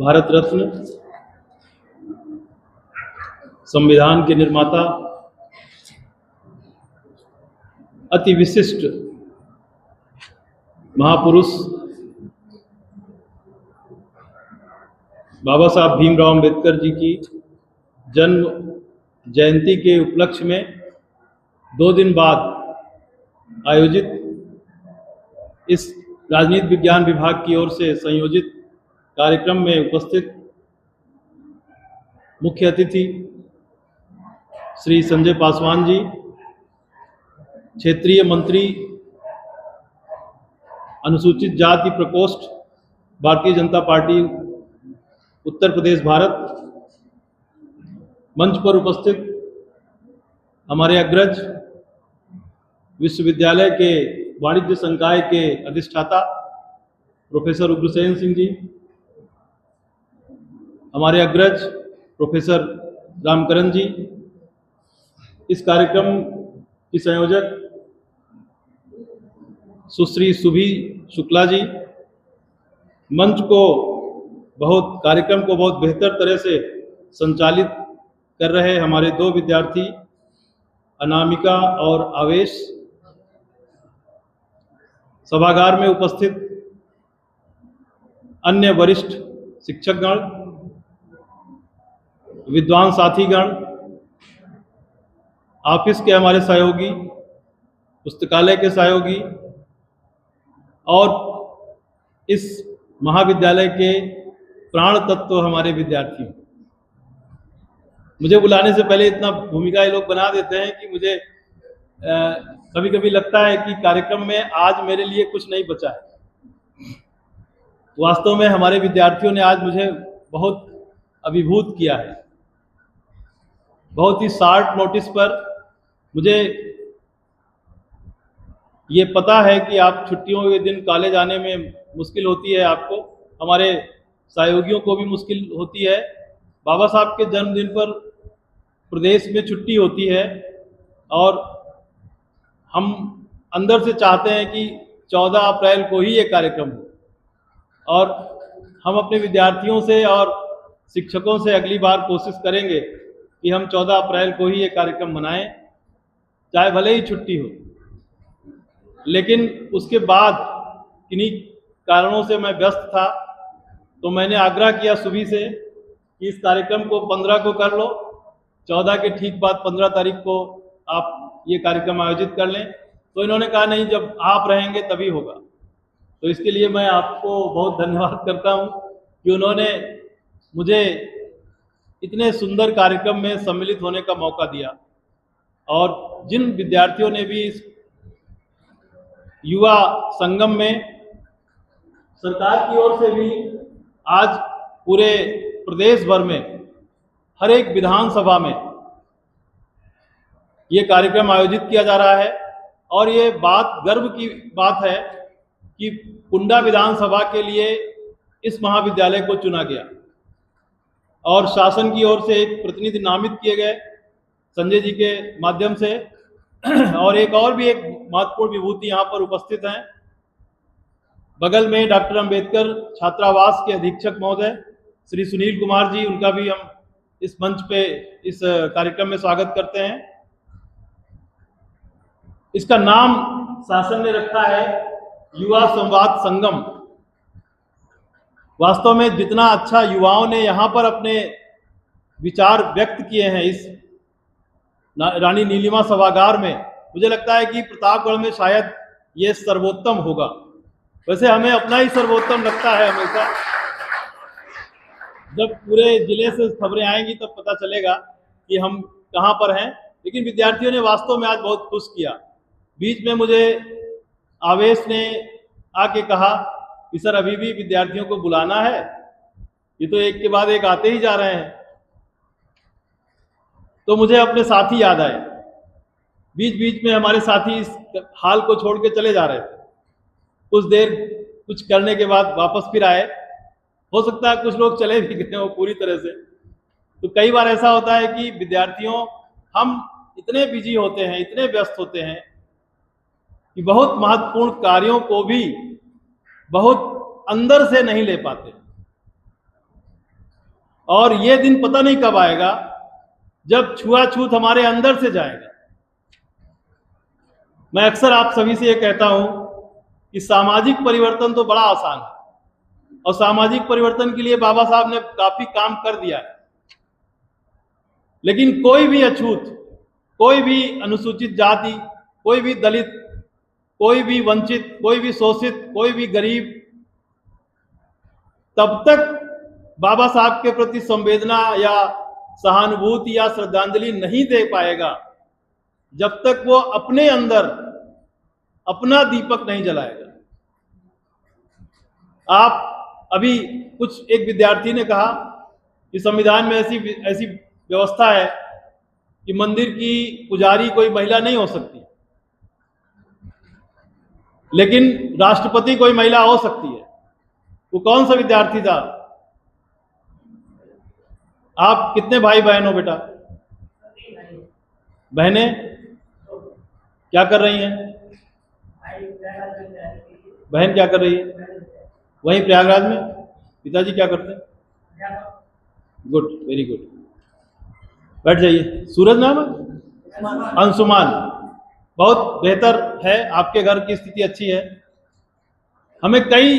भारत रत्न, संविधान के निर्माता, अति विशिष्ट महापुरुष बाबा साहब भीमराव अम्बेडकर जी की जन्म जयंती के उपलक्ष्य में 2 दिन बाद आयोजित इस राजनीति विज्ञान विभाग की ओर से संयोजित कार्यक्रम में उपस्थित मुख्य अतिथि श्री संजय पासवान जी, क्षेत्रीय मंत्री अनुसूचित जाति प्रकोष्ठ भारतीय जनता पार्टी उत्तर प्रदेश भारत, मंच पर उपस्थित हमारे अग्रज विश्वविद्यालय के वाणिज्य संकाय के अधिष्ठाता प्रोफेसर उग्रसेन सिंह जी, हमारे अग्रज प्रोफेसर रामकरण जी, इस कार्यक्रम की संयोजक सुश्री सुभी शुक्ला जी, मंच को कार्यक्रम को बहुत बेहतर तरह से संचालित कर रहे हमारे 2 विद्यार्थी अनामिका और आवेश, सभागार में उपस्थित अन्य वरिष्ठ शिक्षकगण, विद्वान साथीगण, ऑफिस के हमारे सहयोगी, पुस्तकालय के सहयोगी और इस महाविद्यालय के प्राण तत्व हमारे विद्यार्थी। मुझे बुलाने से पहले इतना भूमिका ये लोग बना देते हैं कि मुझे कभी कभी लगता है कि कार्यक्रम में आज मेरे लिए कुछ नहीं बचा है। वास्तव में हमारे विद्यार्थियों ने आज मुझे बहुत अभिभूत किया है। बहुत ही शॉर्ट नोटिस पर मुझे ये पता है कि आप छुट्टियों के दिन कॉलेज आने में मुश्किल होती है, आपको, हमारे सहयोगियों को भी मुश्किल होती है। बाबा साहब के जन्मदिन पर प्रदेश में छुट्टी होती है और हम अंदर से चाहते हैं कि 14 अप्रैल को ही ये कार्यक्रम हो और हम अपने विद्यार्थियों से और शिक्षकों से अगली बार कोशिश करेंगे कि हम 14 अप्रैल को ही ये कार्यक्रम मनाएं, चाहे भले ही छुट्टी हो। लेकिन उसके बाद किन्हीं कारणों से मैं व्यस्त था, तो मैंने आग्रह किया सुबह से कि इस कार्यक्रम को 15 को कर लो, 14 के ठीक बाद 15 तारीख को आप ये कार्यक्रम आयोजित कर लें। तो इन्होंने कहा नहीं, जब आप रहेंगे तभी होगा। तो इसके लिए मैं आपको बहुत धन्यवाद करता हूँ कि उन्होंने मुझे इतने सुंदर कार्यक्रम में सम्मिलित होने का मौका दिया। और जिन विद्यार्थियों ने भी इस युवा संगम में सरकार की ओर से भी आज पूरे प्रदेश भर में हर एक विधानसभा में ये कार्यक्रम आयोजित किया जा रहा है और ये बात गर्व की बात है कि कुंडा विधानसभा के लिए इस महाविद्यालय को चुना गया और शासन की ओर से एक प्रतिनिधि नामित किए गए संजय जी के माध्यम से। और एक महत्वपूर्ण विभूति यहाँ पर उपस्थित हैं, बगल में डॉक्टर अंबेडकर छात्रावास के अधीक्षक महोदय श्री सुनील कुमार जी, उनका भी हम इस मंच पे इस कार्यक्रम में स्वागत करते हैं। इसका नाम शासन ने रखा है युवा संवाद संगम। वास्तव में जितना अच्छा युवाओं ने यहाँ पर अपने विचार व्यक्त किए हैं इस रानी नीलिमा सभागार में, मुझे लगता है कि प्रतापगढ़ में शायद ये सर्वोत्तम होगा। वैसे हमें अपना ही सर्वोत्तम लगता है हमेशा। जब पूरे जिले से खबरें आएंगी तब पता चलेगा कि हम कहाँ पर हैं। लेकिन विद्यार्थियों ने वास्तव में आज बहुत खुश किया। बीच में मुझे आवेश ने आके कहा कि सर अभी भी विद्यार्थियों को बुलाना है, ये तो एक के बाद एक आते ही जा रहे हैं। तो मुझे अपने साथी याद आए। बीच बीच में हमारे साथी इस हाल को छोड़ के चले जा रहे थे, कुछ देर कुछ करने के बाद वापस फिर आए। हो सकता है कुछ लोग चले भी गए हो पूरी तरह से। तो कई बार ऐसा होता है कि विद्यार्थियों, हम इतने बिजी होते हैं, इतने व्यस्त होते हैं कि बहुत महत्वपूर्ण कार्यों को भी बहुत अंदर से नहीं ले पाते। और ये दिन पता नहीं कब आएगा जब छुआछूत हमारे अंदर से जाएगा। मैं अक्सर आप सभी से ये कहता हूं कि सामाजिक परिवर्तन तो बड़ा आसान है और सामाजिक परिवर्तन के लिए बाबा साहब ने काफी काम कर दिया है, लेकिन कोई भी अछूत, कोई भी अनुसूचित जाति, कोई भी दलित, कोई भी वंचित, कोई भी शोषित, कोई भी गरीब तब तक बाबा साहब के प्रति संवेदना या सहानुभूति या श्रद्धांजलि नहीं दे पाएगा जब तक वो अपने अंदर अपना दीपक नहीं जलाएगा। आप अभी कुछ एक विद्यार्थी ने कहा कि संविधान में ऐसी व्यवस्था है कि मंदिर की पुजारी कोई महिला नहीं हो सकती, लेकिन राष्ट्रपति कोई महिला हो सकती है। वो कौन सा विद्यार्थी था? आप कितने भाई बहन हो बेटा? बहनें क्या कर रही हैं? बहन क्या कर रही है? वहीं प्रयागराज में। पिताजी क्या करते हैं? Good, very good. बैठ जाइए। सूरज नाम है? अंशुमान, बहुत बेहतर है, आपके घर की स्थिति अच्छी है। हमें कई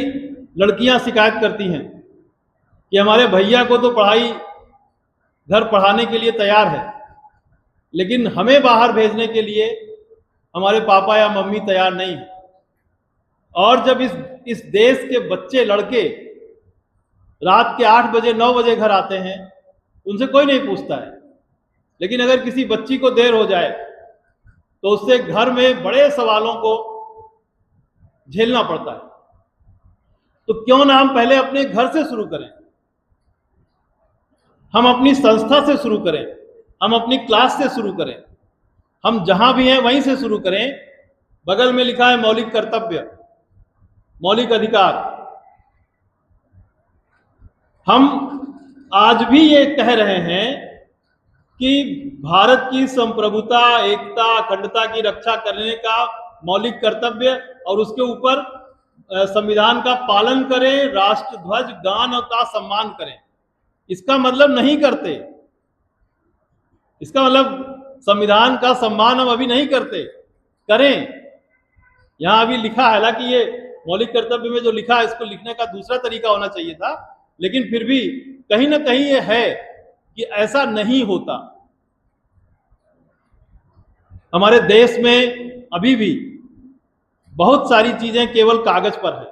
लड़कियां शिकायत करती हैं कि हमारे भैया को तो पढ़ाई घर पढ़ाने के लिए तैयार है, लेकिन हमें बाहर भेजने के लिए हमारे पापा या मम्मी तैयार नहीं है। और जब इस देश के बच्चे लड़के रात के 8 बजे 9 बजे घर आते हैं, उनसे कोई नहीं पूछता है, लेकिन अगर किसी बच्ची को देर हो जाए तो उससे घर में बड़े सवालों को झेलना पड़ता है। तो क्यों ना हम पहले अपने घर से शुरू करें, हम अपनी संस्था से शुरू करें, हम अपनी क्लास से शुरू करें, हम जहां भी हैं वहीं से शुरू करें। बगल में लिखा है मौलिक कर्तव्य, मौलिक अधिकार। हम आज भी ये कह रहे हैं कि भारत की संप्रभुता, एकता, अखंडता की रक्षा करने का मौलिक कर्तव्य और उसके ऊपर संविधान का पालन करें, राष्ट्रध्वज गान का सम्मान करें। इसका मतलब नहीं करते, इसका मतलब संविधान का सम्मान हम अभी नहीं करते, करें। यहां अभी लिखा है, हालांकि ये मौलिक कर्तव्य में जो लिखा है इसको लिखने का दूसरा तरीका होना चाहिए था, लेकिन फिर भी कहीं ना कहीं ये है कि ऐसा नहीं होता। हमारे देश में अभी भी बहुत सारी चीजें केवल कागज पर है।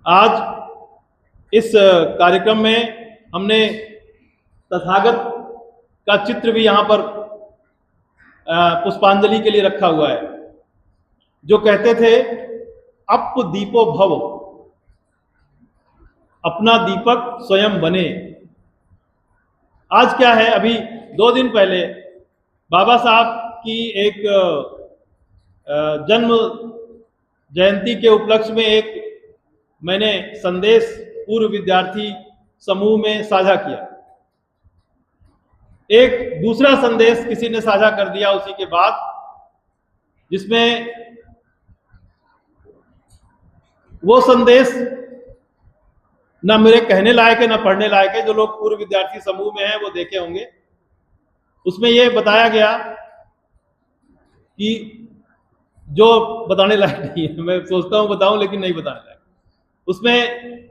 आज इस कार्यक्रम में हमने तथागत का चित्र भी यहां पर पुष्पांजलि के लिए रखा हुआ है, जो कहते थे अप दीपो भव, अपना दीपक स्वयं बने। आज क्या है, अभी 2 दिन पहले बाबा साहब की एक जन्म जयंती के उपलक्ष्य में एक मैंने संदेश पूर्व विद्यार्थी समूह में साझा किया। एक दूसरा संदेश किसी ने साझा कर दिया उसी के बाद, जिसमें वो संदेश ना मेरे कहने लायक है ना पढ़ने लायक है। जो लोग पूर्व विद्यार्थी समूह में हैं वो देखे होंगे। उसमें ये बताया गया कि जो बताने लायक नहीं है, मैं सोचता हूं बताऊं लेकिन नहीं बताने लायक। उसमें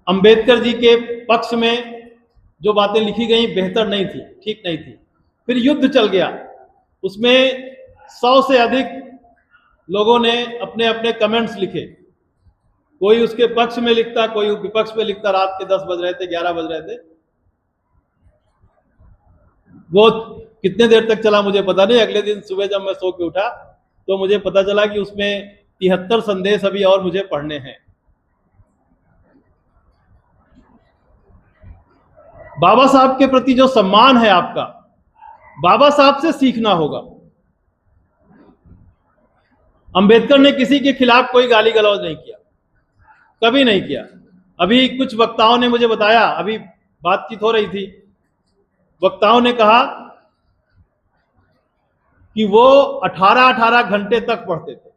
अंबेडकर जी के पक्ष में जो बातें लिखी गई बेहतर नहीं थी, ठीक नहीं थी। फिर युद्ध चल गया, उसमें 100 से अधिक लोगों ने अपने अपने कमेंट्स लिखे। कोई उसके पक्ष में लिखता, कोई विपक्ष में लिखता। रात के 10 बज रहे थे, 11 बज रहे थे। वो कितने देर तक चला मुझे पता नहीं। अगले दिन सुबह जब मैं सो के उठा तो मुझे पता चला कि उसमें 73 संदेश अभी और मुझे पढ़ने हैं। बाबा साहब के प्रति जो सम्मान है आपका, बाबा साहब से सीखना होगा। अंबेडकर ने किसी के खिलाफ कोई गाली गलौज नहीं किया, कभी नहीं किया। अभी कुछ वक्ताओं ने मुझे बताया, अभी बातचीत हो रही थी, वक्ताओं ने कहा कि वो 18-18 घंटे तक पढ़ते थे,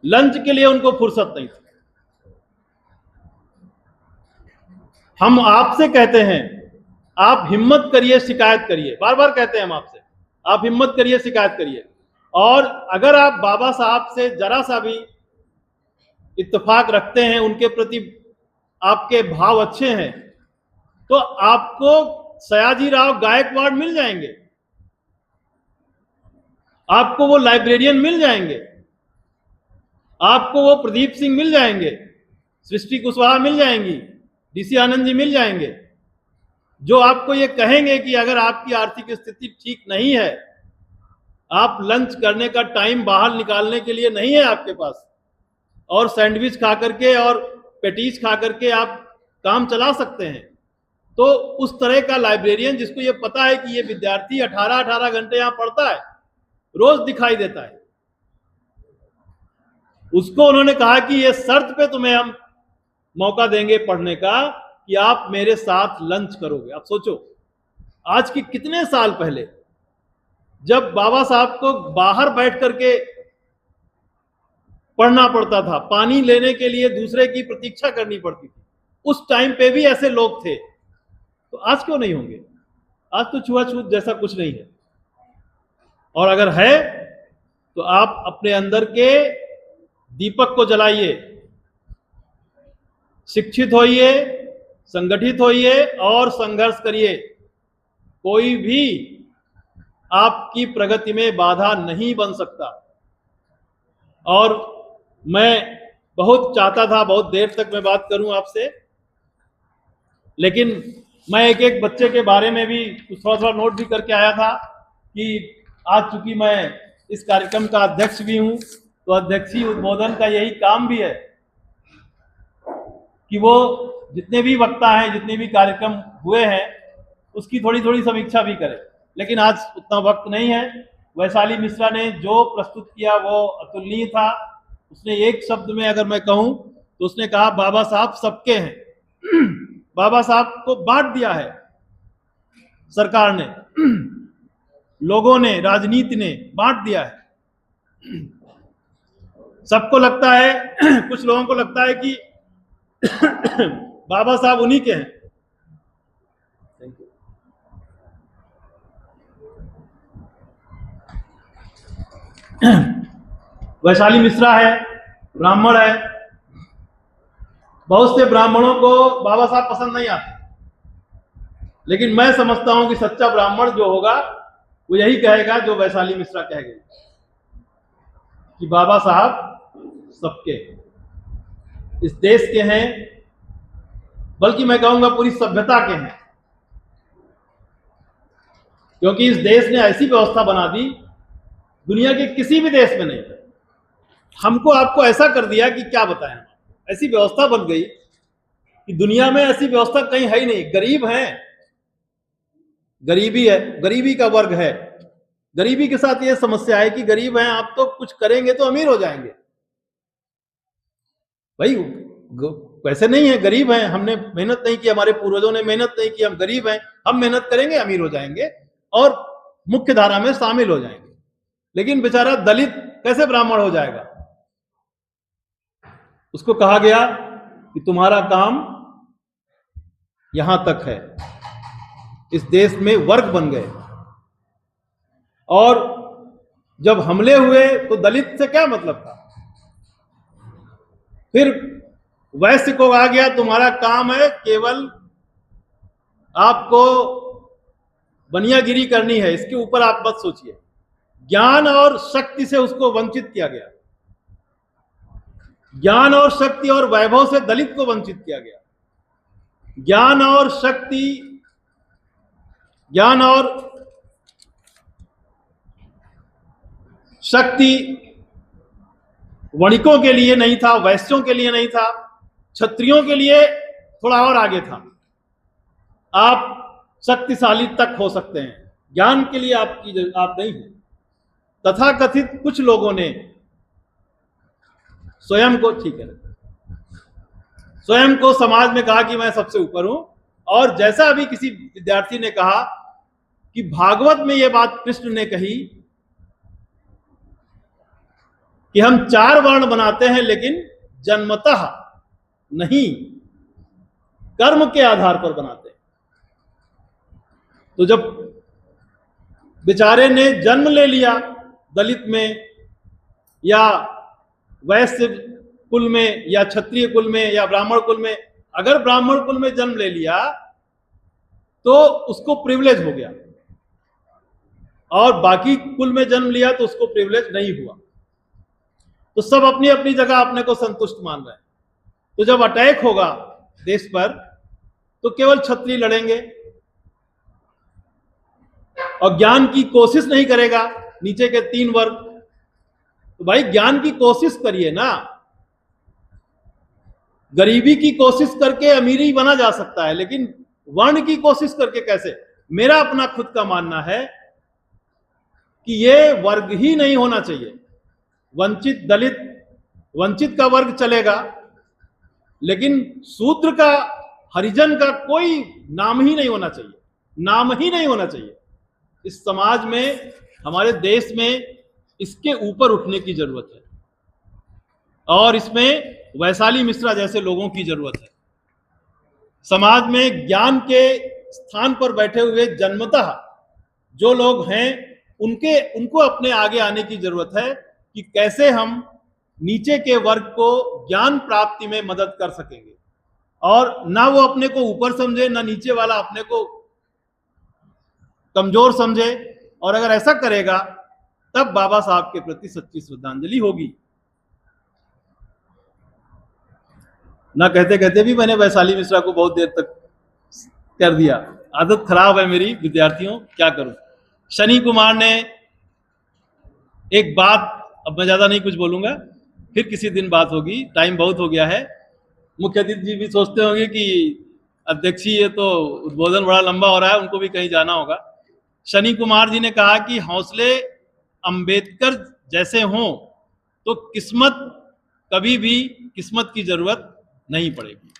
लंच के लिए उनको फुर्सत नहीं थी। हम आपसे कहते हैं, आप हिम्मत करिए, शिकायत करिए। बार बार कहते हैं हम आपसे, आप हिम्मत करिए, शिकायत करिए। और अगर आप बाबा साहब से जरा सा भी इत्तेफाक रखते हैं, उनके प्रति आपके भाव अच्छे हैं, तो आपको सयाजीराव गायकवाड़ मिल जाएंगे, आपको वो लाइब्रेरियन मिल जाएंगे, आपको वो प्रदीप सिंह मिल जाएंगे, सृष्टि कुशवाहा मिल जाएंगी, डीसी आनंद जी मिल जाएंगे, जो आपको ये कहेंगे कि अगर आपकी आर्थिक स्थिति ठीक नहीं है, आप लंच करने का टाइम बाहर निकालने के लिए नहीं है आपके पास, और सैंडविच खा करके और पेटीज खा करके आप काम चला सकते हैं, तो उस तरह का लाइब्रेरियन जिसको ये पता है कि ये विद्यार्थी 18-18 घंटे यहां पढ़ता है, रोज दिखाई देता है, उसको उन्होंने कहा कि ये शर्त पे तुम्हें हम मौका देंगे पढ़ने का कि आप मेरे साथ लंच करोगे। आप सोचो, आज की कितने साल पहले जब बाबा साहब को बाहर बैठ करके पढ़ना पड़ता था, पानी लेने के लिए दूसरे की प्रतीक्षा करनी पड़ती थी, उस टाइम पे भी ऐसे लोग थे, तो आज क्यों नहीं होंगे? आज तो छुआछूत जैसा कुछ नहीं है। और अगर है तो आप अपने अंदर के दीपक को जलाइए, शिक्षित होइए, संगठित होइए और संघर्ष करिए। कोई भी आपकी प्रगति में बाधा नहीं बन सकता। और मैं बहुत चाहता था बहुत देर तक मैं बात करूं आपसे, लेकिन मैं एक एक बच्चे के बारे में भी थोड़ा थोड़ा नोट भी करके आया था कि आज चूंकि मैं इस कार्यक्रम का अध्यक्ष भी हूं, तो अध्यक्षीय उद्बोधन का यही काम भी है कि वो जितने भी वक्ता हैं, जितने भी कार्यक्रम हुए हैं, उसकी थोड़ी थोड़ी समीक्षा भी करें। लेकिन आज उतना वक्त नहीं है। वैशाली मिश्रा ने जो प्रस्तुत किया वो अतुलनीय था। उसने एक शब्द में अगर मैं कहूं तो उसने कहा बाबा साहब सबके हैं। बाबा साहब को बांट दिया है सरकार ने, लोगों ने, राजनीति ने बांट दिया है। सबको लगता है, कुछ लोगों को लगता है कि बाबा साहब उन्हीं के हैं। वैशाली मिश्रा है, ब्राह्मण है। बहुत से ब्राह्मणों को बाबा साहब पसंद नहीं आते, लेकिन मैं समझता हूं कि सच्चा ब्राह्मण जो होगा वो यही कहेगा जो वैशाली मिश्रा कह गई कि बाबा साहब सबके, इस देश के हैं, बल्कि मैं कहूंगा पूरी सभ्यता के हैं। क्योंकि इस देश ने ऐसी व्यवस्था बना दी, दुनिया के किसी भी देश में नहीं। हमको आपको ऐसा कर दिया कि क्या बताएं, ऐसी व्यवस्था बन गई कि दुनिया में ऐसी व्यवस्था कहीं है ही नहीं। गरीब हैं, गरीबी है, गरीबी का वर्ग है। गरीबी के साथ ये समस्या है कि गरीब हैं, आप तो कुछ करेंगे तो अमीर हो जाएंगे। भाई वैसे नहीं है, गरीब हैं, हमने मेहनत नहीं की, हमारे पूर्वजों ने मेहनत नहीं की, हम गरीब हैं, हम मेहनत करेंगे अमीर हो जाएंगे और मुख्य धारा में शामिल हो जाएंगे। लेकिन बेचारा दलित कैसे ब्राह्मण हो जाएगा? उसको कहा गया कि तुम्हारा काम यहां तक है। इस देश में वर्ग बन गए, और जब हमले हुए तो दलित से क्या मतलब था? फिर वैश्य को कहा गया तुम्हारा काम है केवल आपको बनियागिरी करनी है, इसके ऊपर आप मत सोचिए। ज्ञान और शक्ति से उसको वंचित किया गया, ज्ञान और शक्ति और वैभव से दलित को वंचित किया गया। ज्ञान और शक्ति, ज्ञान और शक्ति वणिकों के लिए नहीं था, वैश्यों के लिए नहीं था, क्षत्रियों के लिए थोड़ा और आगे था। आप शक्तिशाली तक हो सकते हैं, ज्ञान के लिए आप नहीं हो। तथाकथित कुछ लोगों ने स्वयं को, ठीक है, स्वयं को समाज में कहा कि मैं सबसे ऊपर हूं। और जैसा अभी किसी विद्यार्थी ने कहा कि भागवत में यह बात कृष्ण ने कही कि हम 4 वर्ण बनाते हैं लेकिन जन्मतः नहीं, कर्म के आधार पर बनाते हैं। तो जब बेचारे ने जन्म ले लिया दलित में या वैश्य कुल में या क्षत्रिय कुल में या ब्राह्मण कुल में, अगर ब्राह्मण कुल में जन्म ले लिया तो उसको प्रिविलेज हो गया, और बाकी कुल में जन्म लिया तो उसको प्रिविलेज नहीं हुआ। तो सब अपनी अपनी जगह अपने को संतुष्ट मान रहे हैं। तो जब अटैक होगा देश पर तो केवल क्षत्रिय लड़ेंगे और ज्ञान की कोशिश नहीं करेगा नीचे के 3 वर्ग। तो भाई ज्ञान की कोशिश करिए ना, गरीबी की कोशिश करके अमीरी बना जा सकता है, लेकिन वर्ण की कोशिश करके कैसे? मेरा अपना खुद का मानना है कि ये वर्ग ही नहीं होना चाहिए। वंचित, दलित, वंचित का वर्ग चलेगा, लेकिन शूद्र का, हरिजन का कोई नाम ही नहीं होना चाहिए, नाम ही नहीं होना चाहिए। इस समाज में, हमारे देश में इसके ऊपर उठने की जरूरत है, और इसमें वैशाली मिश्रा जैसे लोगों की जरूरत है। समाज में ज्ञान के स्थान पर बैठे हुए जन्मतः जो लोग हैं उनको अपने आगे आने की जरूरत है कि कैसे हम नीचे के वर्ग को ज्ञान प्राप्ति में मदद कर सकेंगे, और ना वो अपने को ऊपर समझे, ना नीचे वाला अपने को कमजोर समझे। और अगर ऐसा करेगा तब बाबा साहब के प्रति सच्ची श्रद्धांजलि होगी। ना कहते कहते भी मैंने वैशाली मिश्रा को बहुत देर तक कर दिया। आदत खराब है मेरी विद्यार्थियों, क्या करूं। शनि कुमार ने एक बात, अब मैं ज्यादा नहीं कुछ बोलूंगा, फिर किसी दिन बात होगी, टाइम बहुत हो गया है। मुख्य अतिथि जी भी सोचते होंगे कि अध्यक्ष जी ये तो उद्बोधन बड़ा लंबा हो रहा है, उनको भी कहीं जाना होगा। शनि कुमार जी ने कहा कि हौसले अंबेडकर जैसे हों तो किस्मत, कभी भी किस्मत की जरूरत नहीं पड़ेगी।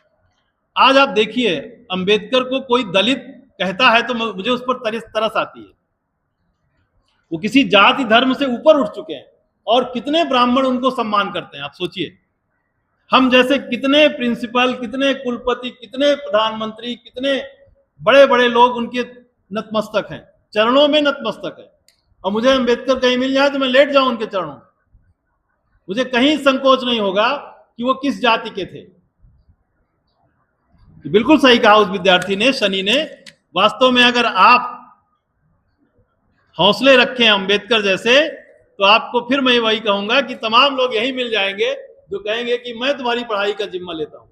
आज आप देखिए, अंबेडकर को कोई दलित कहता है तो मुझे उस पर तरस आती है। वो किसी जाति धर्म से ऊपर उठ चुके हैं, और कितने ब्राह्मण उनको सम्मान करते हैं। आप सोचिए, हम जैसे कितने प्रिंसिपल, कितने कुलपति, कितने प्रधानमंत्री, कितने बड़े बड़े लोग उनके नतमस्तक हैं, चरणों में नतमस्तक है। और मुझे अंबेडकर कहीं मिल जाए तो मैं लेट जाऊं उनके चरणों में, मुझे कहीं संकोच नहीं होगा कि वो किस जाति के थे। बिल्कुल सही कहा उस विद्यार्थी ने, शनि ने। वास्तव में अगर आप हौसले रखें अंबेडकर जैसे, तो आपको फिर मैं वही कहूंगा कि तमाम लोग यही मिल जाएंगे जो कहेंगे कि मैं तुम्हारी पढ़ाई का जिम्मा लेता हूं।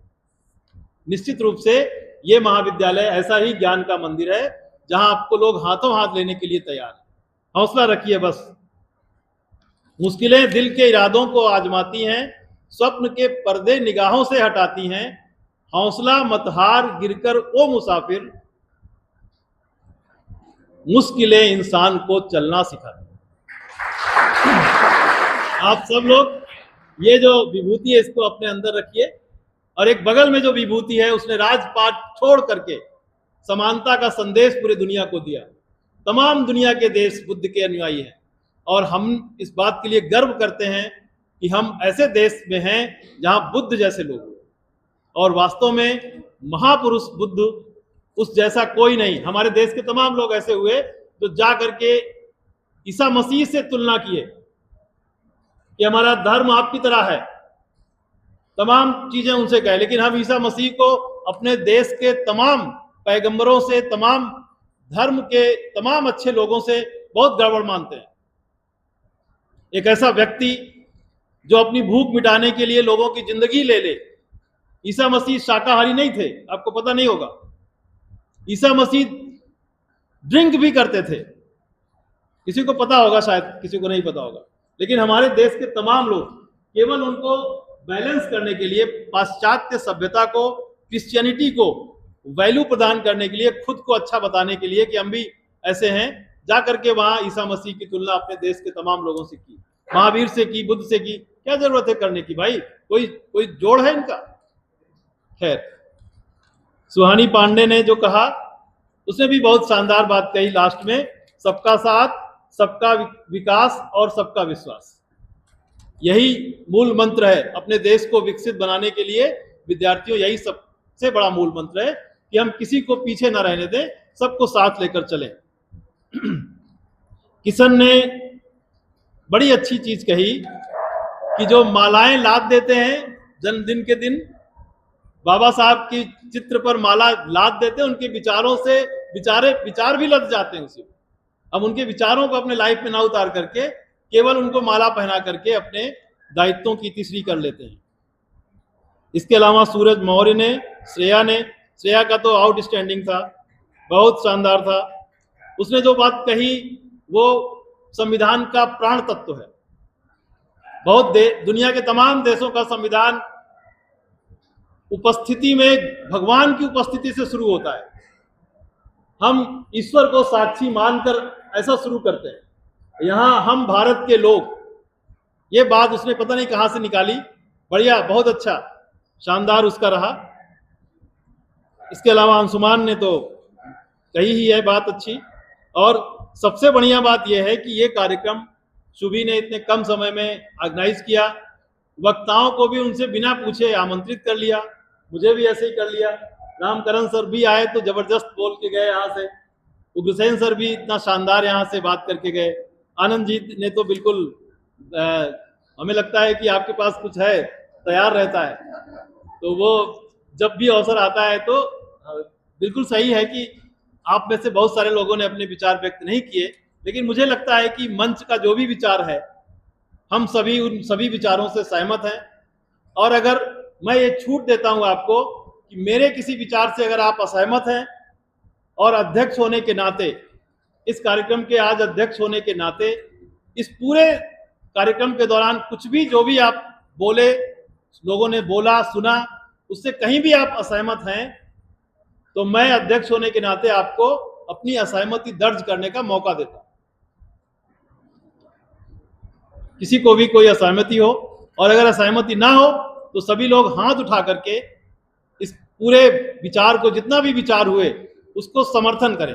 निश्चित रूप से ये महाविद्यालय ऐसा ही ज्ञान का मंदिर है जहां आपको लोग हाथों हाथ लेने के लिए तैयार है। हौसला रखिए बस। मुश्किलें दिल के इरादों को आजमाती हैं, स्वप्न के पर्दे निगाहों से हटाती हैं। हौसला मत हार, गिरकर ओ मुसाफिर, मुश्किलें इंसान को चलना सिखाती हैं। आप सब लोग ये जो विभूति है इसको अपने अंदर रखिए, और एक बगल में जो विभूति है उसने राजपाट छोड़ करके समानता का संदेश पूरी दुनिया को दिया। तमाम दुनिया के देश बुद्ध के अनुयायी हैं, और हम इस बात के लिए गर्व करते हैं कि हम ऐसे देश में हैं जहां बुद्ध जैसे लोग हैं। और वास्तव में महापुरुष बुद्ध उस जैसा कोई नहीं। हमारे देश के तमाम लोग ऐसे हुए जो जा करके ईसा मसीह से तुलना किए कि हमारा धर्म आपकी तरह है, तमाम चीजें उनसे कहे, लेकिन हम ईसा मसीह को अपने देश के तमाम पैगंबरों से, तमाम धर्म के तमाम अच्छे लोगों से बहुत गड़बड़ मानते हैं। एक ऐसा व्यक्ति जो अपनी भूख मिटाने के लिए लोगों की जिंदगी ले ले। ईसा मसीह शाकाहारी नहीं थे, आपको पता नहीं होगा। ईसा मसीह ड्रिंक भी करते थे, किसी को पता होगा शायद, किसी को नहीं पता होगा। लेकिन हमारे देश के तमाम लोग केवल उनको बैलेंस करने के लिए, पाश्चात्य सभ्यता को, क्रिश्चियनिटी को वैल्यू प्रदान करने के लिए, खुद को अच्छा बताने के लिए कि हम भी ऐसे हैं, जा करके वहां ईसा मसीह की तुलना अपने देश के तमाम लोगों से की, महावीर से की, बुद्ध से की। क्या जरूरत है करने की भाई? कोई जोड़ है इनका? खैर, सुहानी पांडे ने जो कहा उसने भी बहुत शानदार बात कही लास्ट में, सबका साथ, सबका विकास और सबका विश्वास। यही मूल मंत्र है अपने देश को विकसित बनाने के लिए। विद्यार्थियों, यही सबसे बड़ा मूल मंत्र है। कि हम किसी को पीछे न रहने दें, सबको साथ लेकर चलें। किशन ने बड़ी अच्छी चीज कही कि जो मालाएं लाद देते हैं जन्मदिन के दिन, बाबा साहब की चित्र पर माला लाद देते हैं, उनके विचारों से विचार भी लद जाते हैं उसी। अब उनके विचारों को अपने लाइफ में ना उतार करके केवल उनको माला पहना करके अपने दायित्वों की तीसरी कर लेते हैं। इसके अलावा सूरज मौर्य ने, श्रेया का तो आउटस्टैंडिंग था, बहुत शानदार था। उसने जो बात कही वो संविधान का प्राण तत्व है। दुनिया के तमाम देशों का संविधान उपस्थिति में, भगवान की उपस्थिति से शुरू होता है। हम ईश्वर को साक्षी मानकर ऐसा शुरू करते हैं। यहां हम भारत के लोग, ये बात उसने पता नहीं कहां से निकाली, बढ़िया, बहुत अच्छा, शानदार उसका रहा। इसके अलावा अंशुमान ने तो कही ही है बात अच्छी। और सबसे बढ़िया बात यह है कि ये कार्यक्रम शुभी ने इतने कम समय में ऑर्गेनाइज किया। वक्ताओं को भी उनसे बिना पूछे आमंत्रित कर लिया, मुझे भी ऐसे ही कर लिया। रामकरण सर भी आए तो जबरदस्त बोल के गए यहाँ से, उग्रसेन सर भी इतना शानदार यहाँ से बात करके गए। आनंद जी ने तो बिल्कुल हमें लगता है कि आपके पास कुछ है, तैयार रहता है, तो वो जब भी अवसर आता है तो बिल्कुल सही है कि आप में से बहुत सारे लोगों ने अपने विचार व्यक्त नहीं किए, लेकिन मुझे लगता है कि मंच का जो भी विचार है, हम सभी उन सभी विचारों से सहमत हैं। और अगर मैं ये छूट देता हूं आपको कि मेरे किसी विचार से अगर आप असहमत हैं, और अध्यक्ष होने के नाते, इस कार्यक्रम के आज अध्यक्ष होने के नाते, इस पूरे कार्यक्रम के दौरान कुछ भी जो भी आप बोले, लोगों ने बोला सुना, उससे कहीं भी आप असहमत हैं, तो मैं अध्यक्ष होने के नाते आपको अपनी असहमति दर्ज करने का मौका देता हूं। किसी को भी कोई असहमति हो, और अगर असहमति ना हो तो सभी लोग हाथ उठा करके इस पूरे विचार को, जितना भी विचार हुए, उसको समर्थन करें,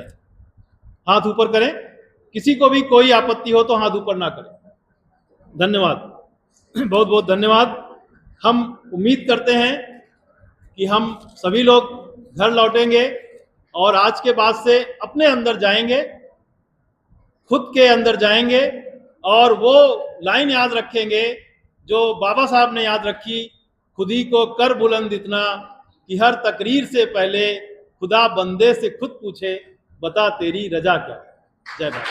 हाथ ऊपर करें। किसी को भी कोई आपत्ति हो तो हाथ ऊपर ना करें। धन्यवाद, बहुत बहुत धन्यवाद। हम उम्मीद करते हैं कि हम सभी लोग घर लौटेंगे और आज के बाद से अपने अंदर जाएंगे, खुद के अंदर जाएंगे, और वो लाइन याद रखेंगे जो बाबा साहब ने याद रखी, खुद ही को कर बुलंद इतना कि हर तकरीर से पहले खुदा बंदे से खुद पूछे, बता तेरी रजा क्या। जय भारत।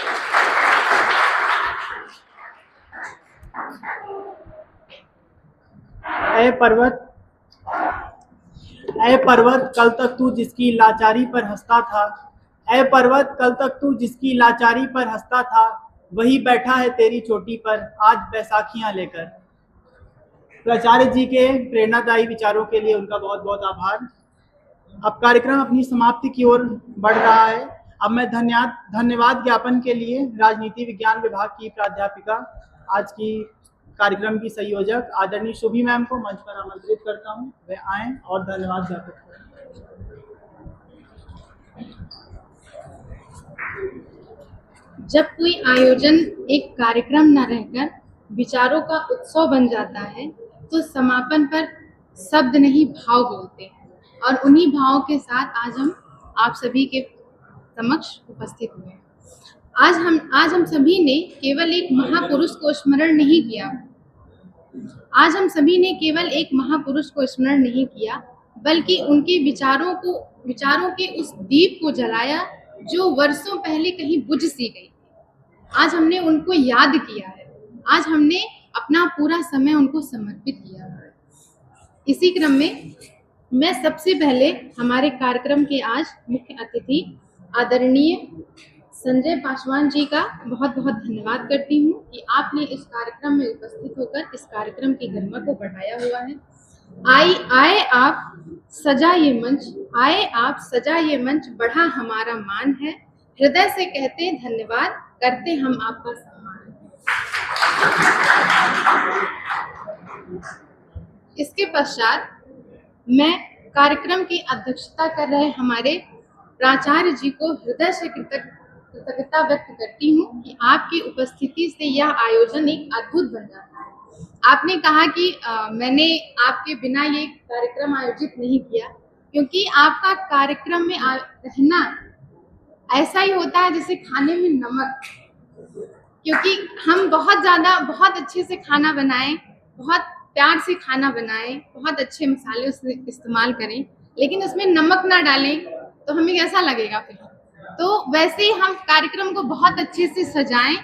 ऐ पर्वत कल तक तू जिसकी लाचारी पर हंसता था, ऐ पर्वत कल तक तू जिसकी लाचारी पर हंसता था, वही बैठा है तेरी चोटी पर आज बैसाखियां लेकर। प्राचार्य जी के प्रेरणादायी विचारों के लिए उनका बहुत बहुत आभार। अब कार्यक्रम अपनी समाप्ति की ओर बढ़ रहा है। अब मैं धन्यवाद ज्ञापन के लिए राजनीति विज्ञान विभाग की प्राध्यापिका, आज की कार्यक्रम की संयोजक आदरणीय शुभी मैम को मंच पर आमंत्रित करता हूं, वे आएं और धन्यवाद ज्ञापित करें। जब कोई आयोजन एक कार्यक्रम न रहकर विचारों का उत्सव बन जाता है, तो समापन पर शब्द नहीं भाव बोलते हैं, और उन्हीं भावों के साथ आज हम आप सभी के समक्ष उपस्थित हुए हैं। आज हम सभी ने केवल एक महापुरुष को स्मरण नहीं किया, आज हम सभी ने केवल एक महापुरुष को स्मरण नहीं किया, बल्कि उनके विचारों के उस दीप को जलाया जो वर्षों पहले कहीं बुझ सी गई। आज हमने उनको याद किया है, आज हमने अपना पूरा समय उनको समर्पित किया है। इसी क्रम में मैं सबसे पहले हमारे कार्यक्रम के आज मुख्य अतिथि आदरणीय संजय पासवान जी का बहुत बहुत धन्यवाद करती हूँ कि आपने इस कार्यक्रम में उपस्थित होकर इस कार्यक्रम की गरिमा को बढ़ाया हुआ है। आए आप सजा ये मंच, बढ़ा हमारा मान है, हृदय से कहते धन्यवाद, करते हम आपका सम्मान। इसके पश्चात मैं कार्यक्रम की अध्यक्षता कर रहे हमारे प्राचार्य जी को हृदय से कृतज्ञता व्यक्त करती हूँ कि आपकी उपस्थिति से यह आयोजन एक अद्भुत बन जाता है। आपने कहा कि मैंने आपके बिना ये कार्यक्रम आयोजित नहीं किया, क्योंकि आपका कार्यक्रम में रहना ऐसा ही होता है जैसे खाने में नमक, क्योंकि हम बहुत अच्छे से खाना बनाएं, बहुत प्यार से खाना बनाएं, बहुत अच्छे मसाले उसमें इस्तेमाल करें, लेकिन उसमें नमक ना डालें तो हमें कैसा लगेगा फिर। तो वैसे ही हम कार्यक्रम को बहुत अच्छे से सजाएं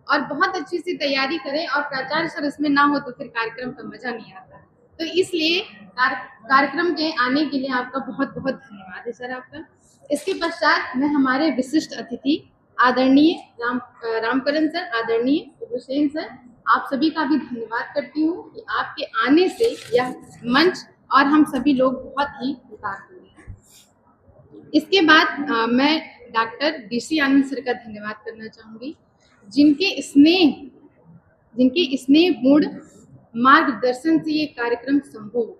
और बहुत अच्छी सी तैयारी करें, और प्राचार्य सर इसमें ना हो तो फिर कार्यक्रम का मजा नहीं आता। तो इसलिए कार्यक्रम के आने के लिए आपका बहुत बहुत धन्यवाद है सर आपका। इसके पश्चात मैं हमारे विशिष्ट अतिथि आदरणीय रामकरण सर, आदरणीय हुसैन सर, आप सभी का भी धन्यवाद करती हूँ कि आपके आने से यह मंच और हम सभी लोग बहुत ही कृतार्थ हुए हैं। इसके बाद मैं डॉक्टर DC आनंद सर का धन्यवाद करना चाहूँगी, जिनके स्नेहपूर्ण मार्गदर्शन से ये कार्यक्रम संभव हुआ।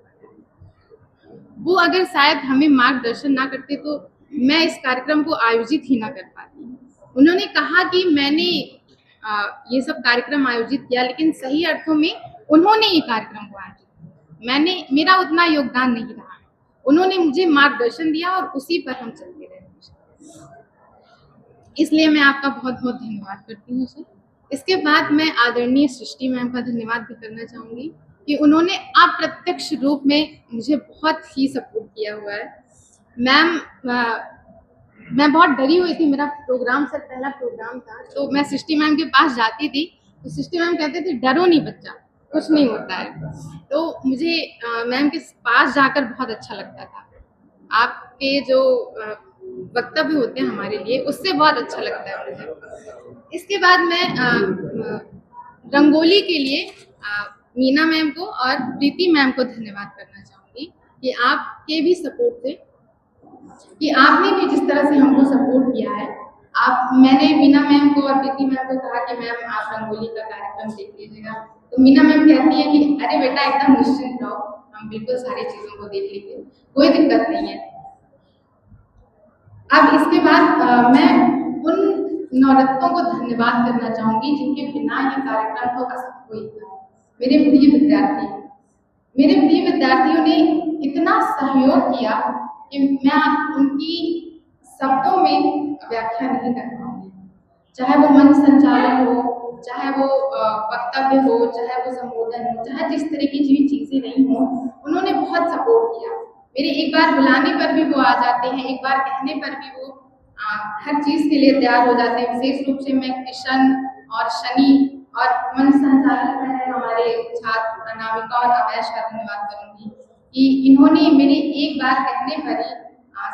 वो अगर शायद हमें मार्गदर्शन ना करते तो मैं इस कार्यक्रम को आयोजित ही ना कर पाती। उन्होंने कहा कि मैंने ये सब कार्यक्रम आयोजित किया, लेकिन सही अर्थों में उन्होंने ये कार्यक्रम को आयोजित किया, मेरा उतना योगदान नहीं रहा। उन्होंने मुझे मार्गदर्शन दिया और उसी पर हम चलते रहे। इसलिए मैं आपका बहुत बहुत धन्यवाद करती हूँ सर। इसके बाद मैं आदरणीय सृष्टि मैम का धन्यवाद भी करना चाहूँगी कि उन्होंने अप्रत्यक्ष रूप में मुझे बहुत ही सपोर्ट किया हुआ है। मैम, मैं बहुत डरी हुई थी, मेरा प्रोग्राम सर पहला प्रोग्राम था, तो मैं सृष्टि मैम के पास जाती थी तो सृष्टि मैम कहते थे डरो नहीं बच्चा, कुछ नहीं होता है। तो मुझे मैम के पास जाकर बहुत अच्छा लगता था। आपके जो वक्तव्य होते हैं हमारे लिए, उससे बहुत अच्छा लगता है मुझे। इसके बाद मैं रंगोली के लिए मीना मैम को और प्रीति मैम को धन्यवाद करना चाहूँगी कि आपके भी सपोर्ट से, कि आपने भी जिस तरह से हमको सपोर्ट किया है। मैंने मीना मैम को और प्रीति मैम को कहा कि मैम आप रंगोली का कार्यक्रम देख लीजिएगा, तो मीना मैम कहती है कि अरे बेटा एकदम निश्चिंत रहो, हम बिल्कुल सारी चीज़ों को देख लेंगे, कोई दिक्कत नहीं है। अब इसके बाद मैं उन नवरत्नों को धन्यवाद करना चाहूँगी जिनके बिना ये कार्यक्रम तो असंभव ही था। मेरे प्रिय विद्यार्थियों ने इतना सहयोग किया कि मैं उनकी शब्दों में व्याख्या नहीं कर पाऊंगी। चाहे वो मंच संचालन हो, चाहे वो वक्तव्य हो, चाहे वो संबोधन हो, चाहे जिस तरह की चीज़ें रही हो, उन्होंने बहुत सपोर्ट किया। मेरे एक बार बुलाने पर भी वो आ जाते हैं, एक बार कहने पर भी वो हर चीज़ के लिए तैयार हो जाते हैं। विशेष रूप से मैं किशन और शनि और मंच संचालन में हमारे छात्र अनामिका और अवैश का धन्यवाद करूँगी कि इन्होंने मेरे एक बार कहने पर ही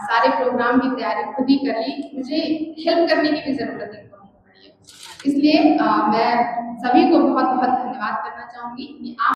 सारे प्रोग्राम की तैयारी खुद ही कर ली, मुझे हेल्प करने की भी ज़रूरत इनको नहीं पड़ी है। इसलिए मैं सभी को बहुत बहुत धन्यवाद करना चाहूँगी कि आप